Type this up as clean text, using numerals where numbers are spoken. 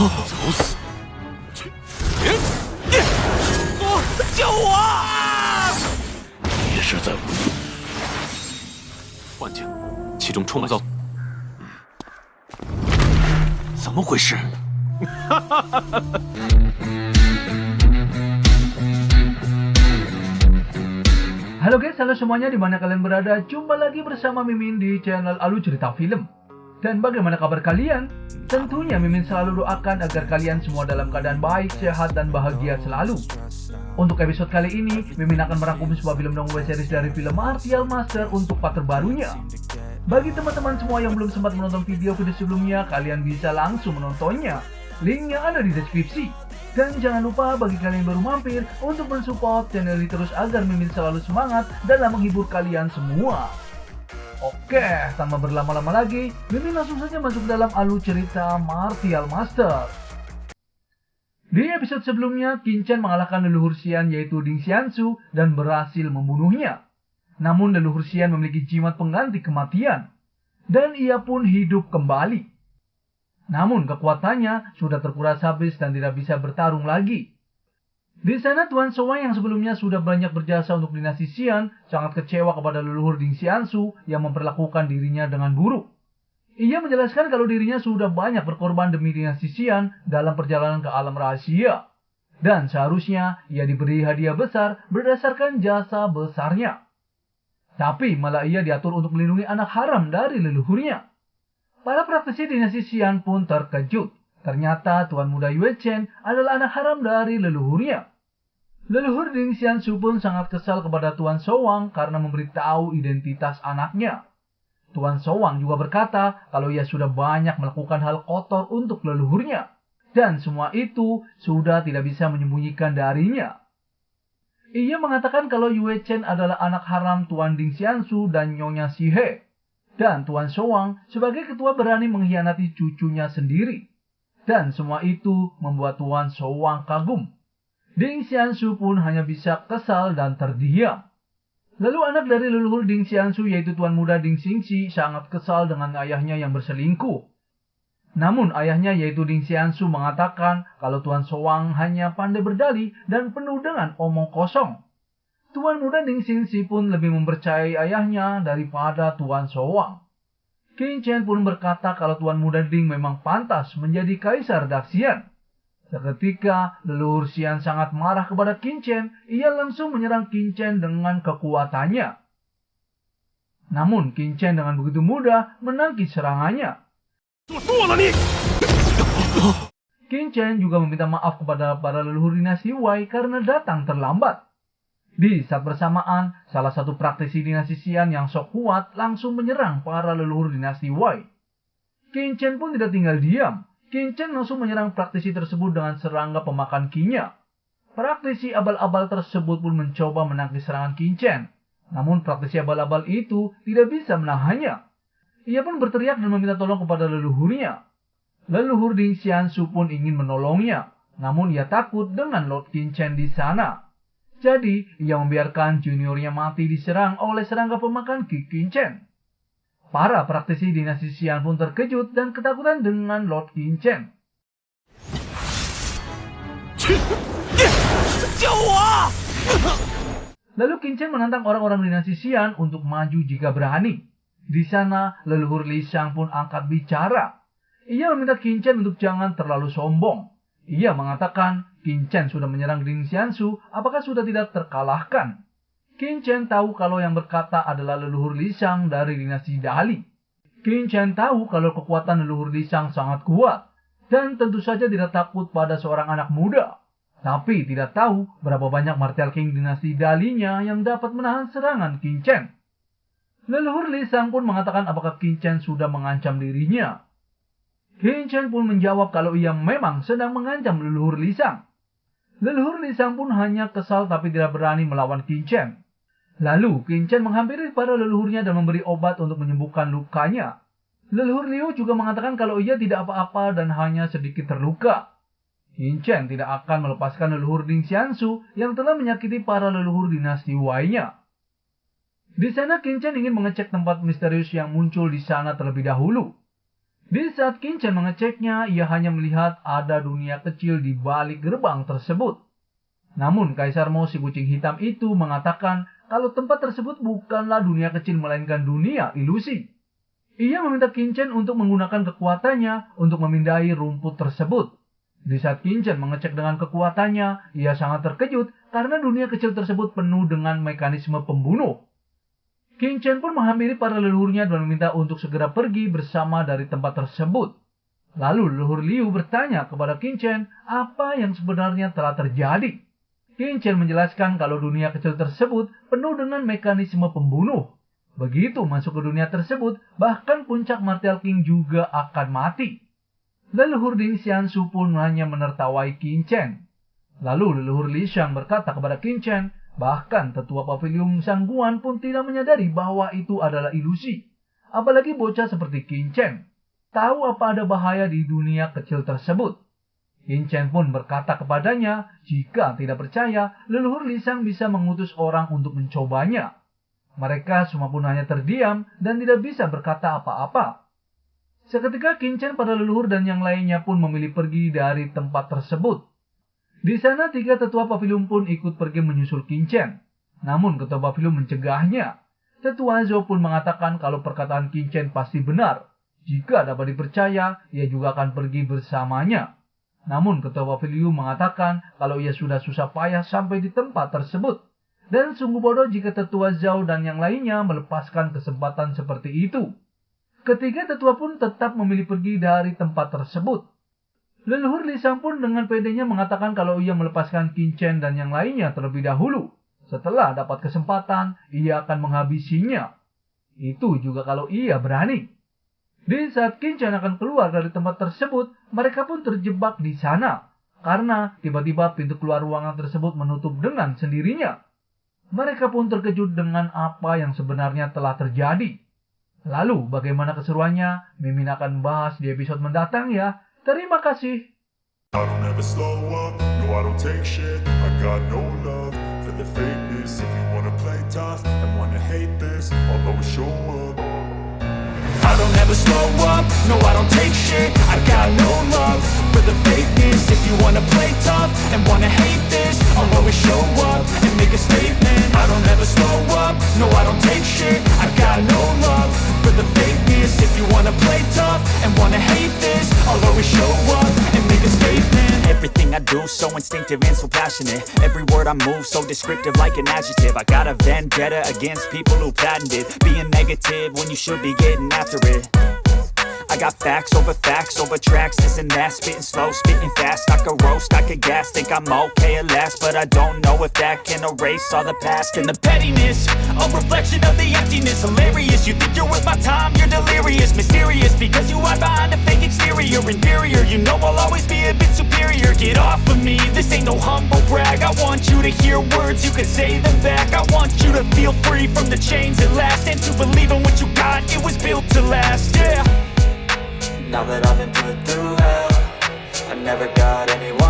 找死！救我！你是在幻境，其中创造，怎么回事？Halo guys, halo semuanya dimana kalian berada. Jumpa lagi bersama Mimin di channel Alu Cerita Film. Dan bagaimana kabar kalian? Tentunya Mimin selalu doakan agar kalian semua dalam keadaan baik, sehat, dan bahagia selalu. Untuk episode kali ini, Mimin akan merangkum sebuah film dan web series dari film Martial Master untuk part terbarunya. Bagi teman-teman semua yang belum sempat menonton video-video sebelumnya, kalian bisa langsung menontonnya. Linknya ada di deskripsi. Dan jangan lupa bagi kalian yang baru mampir untuk mensupport channel ini terus agar Mimin selalu semangat dalam menghibur kalian semua. Oke, tanpa berlama-lama lagi, Mimin langsung saja masuk dalam alur cerita Martial Master. Di episode sebelumnya, Qin Chen mengalahkan leluhur Xian yaitu Ding Xiansu dan berhasil membunuhnya. Namun leluhur Xian memiliki jimat pengganti kematian, dan ia pun hidup kembali. Namun kekuatannya sudah terkuras habis dan tidak bisa bertarung lagi. Di sana Tuan Shouwang yang sebelumnya sudah banyak berjasa untuk dinasti Xian sangat kecewa kepada leluhur Ding Xiansu yang memperlakukan dirinya dengan buruk. Ia menjelaskan kalau dirinya sudah banyak berkorban demi dinasti Xian dalam perjalanan ke alam rahasia. Dan seharusnya ia diberi hadiah besar berdasarkan jasa besarnya. Tapi malah ia diatur untuk melindungi anak haram dari leluhurnya. Para praktisi dinasti Xian pun terkejut. Ternyata Tuan Muda Yue Chen adalah anak haram dari leluhurnya. Leluhur Ding Xiansu pun sangat kesal kepada Tuan Shouwang karena memberitahu identitas anaknya. Tuan Shouwang juga berkata kalau ia sudah banyak melakukan hal kotor untuk leluhurnya. Dan semua itu sudah tidak bisa menyembunyikan darinya. Ia mengatakan kalau Yue Chen adalah anak haram Tuan Ding Xiansu dan Nyonya Sihe. Dan Tuan Shouwang sebagai ketua berani mengkhianati cucunya sendiri. Dan semua itu membuat Tuan Shouwang kagum. Ding Xiansu pun hanya bisa kesal dan terdiam. Lalu anak dari leluhur Ding Xiansu yaitu Tuan Muda Ding Xingxi sangat kesal dengan ayahnya yang berselingkuh. Namun ayahnya yaitu Ding Xiansu mengatakan kalau Tuan Shouwang hanya pandai berdalih dan penuh dengan omong kosong. Tuan Muda Ding Xingxi pun lebih mempercayai ayahnya daripada Tuan Shouwang. Qin Chen pun berkata kalau Tuan Muda Ding memang pantas menjadi kaisar Daxian. Seketika leluhur Xian sangat marah kepada Qin Chen, ia langsung menyerang Qin Chen dengan kekuatannya. Namun Qin Chen dengan begitu mudah menangkis serangannya. Qin Chen juga meminta maaf kepada para leluhur dinasti Wei karena datang terlambat. Di saat bersamaan, salah satu praktisi dinasti Xian yang sok kuat langsung menyerang para leluhur dinasti Wei. Qin Chen pun tidak tinggal diam. Qin Chen langsung menyerang praktisi tersebut dengan serangga pemakan kinya. Praktisi abal-abal tersebut pun mencoba menangkis serangan Qin Chen. Namun praktisi abal-abal itu tidak bisa menahannya. Ia pun berteriak dan meminta tolong kepada leluhurnya. Leluhur Ding Xiansu pun ingin menolongnya. Namun ia takut dengan Lord Qin Chen di sana. Jadi, ia membiarkan juniornya mati diserang oleh serangga pemakan ki Qin Chen. Para praktisi dinasti Xian pun terkejut dan ketakutan dengan Lord Qin Chen. Lalu Qin Chen menantang orang-orang dinasti Xian untuk maju jika berani. Di sana, leluhur Li Shang pun angkat bicara. Ia meminta Qin Chen untuk jangan terlalu sombong. Ia mengatakan Qin Chen sudah menyerang Ding Xiansu, apakah sudah tidak terkalahkan? Qin Chen tahu kalau yang berkata adalah leluhur Li Shang dari dinasti Dali. Qin Chen tahu kalau kekuatan leluhur Li Shang sangat kuat, dan tentu saja tidak takut pada seorang anak muda. Tapi tidak tahu berapa banyak Martial King dinasti Dalinya yang dapat menahan serangan Qin Chen. Leluhur Li Shang pun mengatakan apakah Qin Chen sudah mengancam dirinya. Qin Chen pun menjawab kalau ia memang sedang mengancam leluhur Li Shang. Leluhur Li Shang pun hanya kesal tapi tidak berani melawan Qin Chen. Lalu Qin Chen menghampiri para leluhurnya dan memberi obat untuk menyembuhkan lukanya. Leluhur Liu juga mengatakan kalau ia tidak apa-apa dan hanya sedikit terluka. Qin Chen tidak akan melepaskan leluhur Ding Xiansu yang telah menyakiti para leluhur dinasti Wei-nya. Di sana Qin Chen ingin mengecek tempat misterius yang muncul di sana terlebih dahulu. Di saat Qin-Chen mengeceknya, ia hanya melihat ada dunia kecil di balik gerbang tersebut. Namun Kaisar Mo si kucing hitam itu mengatakan kalau tempat tersebut bukanlah dunia kecil melainkan dunia ilusi. Ia meminta Qin-Chen untuk menggunakan kekuatannya untuk memindahi rumput tersebut. Di saat Qin-Chen mengecek dengan kekuatannya, ia sangat terkejut karena dunia kecil tersebut penuh dengan mekanisme pembunuh. Qin-Chen pun menghampiri para leluhurnya dan meminta untuk segera pergi bersama dari tempat tersebut. Lalu leluhur Liu bertanya kepada Qin-Chen apa yang sebenarnya telah terjadi. Qin-Chen menjelaskan kalau dunia kecil tersebut penuh dengan mekanisme pembunuh. Begitu masuk ke dunia tersebut, bahkan puncak Martial King juga akan mati. Leluhur Ding Xiansu pun hanya menertawai Qin-Chen. Lalu leluhur Li Xiang berkata kepada Qin-Chen, bahkan tetua pavilion Sangguan pun tidak menyadari bahwa itu adalah ilusi. Apalagi bocah seperti Qin-Chen tahu apa ada bahaya di dunia kecil tersebut. Qin-Chen pun berkata kepadanya, jika tidak percaya, leluhur Li Xiang bisa mengutus orang untuk mencobanya. Mereka semua pun hanya terdiam dan tidak bisa berkata apa-apa. Seketika Qin-Chen, para leluhur dan yang lainnya pun memilih pergi dari tempat tersebut. Di sana 3 tetua pavilion pun ikut pergi menyusul Qin-Chen. Namun ketua pavilion mencegahnya. Tetua Zhou pun mengatakan kalau perkataan Qin-Chen pasti benar. Jika dapat dipercaya, ia juga akan pergi bersamanya. Namun ketua pavilion mengatakan kalau ia sudah susah payah sampai di tempat tersebut. Dan sungguh bodoh jika tetua Zhao dan yang lainnya melepaskan kesempatan seperti itu. Ketiga tetua pun tetap memilih pergi dari tempat tersebut. Leluhur Li Xiang pun dengan pedenya mengatakan kalau ia melepaskan Qin-Chen dan yang lainnya terlebih dahulu. Setelah dapat kesempatan, ia akan menghabisinya. Itu juga kalau ia berani. Di saat Qin-Chen akan keluar dari tempat tersebut, mereka pun terjebak di sana. Karena tiba-tiba pintu keluar ruangan tersebut menutup dengan sendirinya. Mereka pun terkejut dengan apa yang sebenarnya telah terjadi. Lalu bagaimana keseruannya, Mimin akan bahas di episode mendatang ya. Terima kasih. I don't ever slow up, no I don't take shit. I got no love for the fakeness. If you wanna play tough and wanna hate this, I'll always show up. I don't ever slow up, no I don't take shit. I got no love for the fakeness. If you wanna play tough and wanna hate this, I'll always show up and make a statement. I don't ever slow up, no I don't take shit. I got no love for the fakeness. If you wanna play tough and wanna hate this, I'll always show up and make a statement. Everything I do so instinctive and so passionate. Every word I move so descriptive like an adjective. I got a vendetta against people who patented being negative when you should be getting after it. I got facts over tracks, this and that, spitting slow, spitting fast. I could roast, I could gas, think I'm okay at last, but I don't know if that can erase all the past. And the pettiness, a reflection of the emptiness. Hilarious, you think you're worth my time, you're delirious. Mysterious, because you hide behind a fake exterior. Inferior, you know I'll always be a bit superior. Get off of me, this ain't no humble brag. I want you to hear words, you can say them back. I want you to feel free from the chains at last, and to believe in what you got, it was built to last, yeah. Now that I've been put through hell, I never got anyone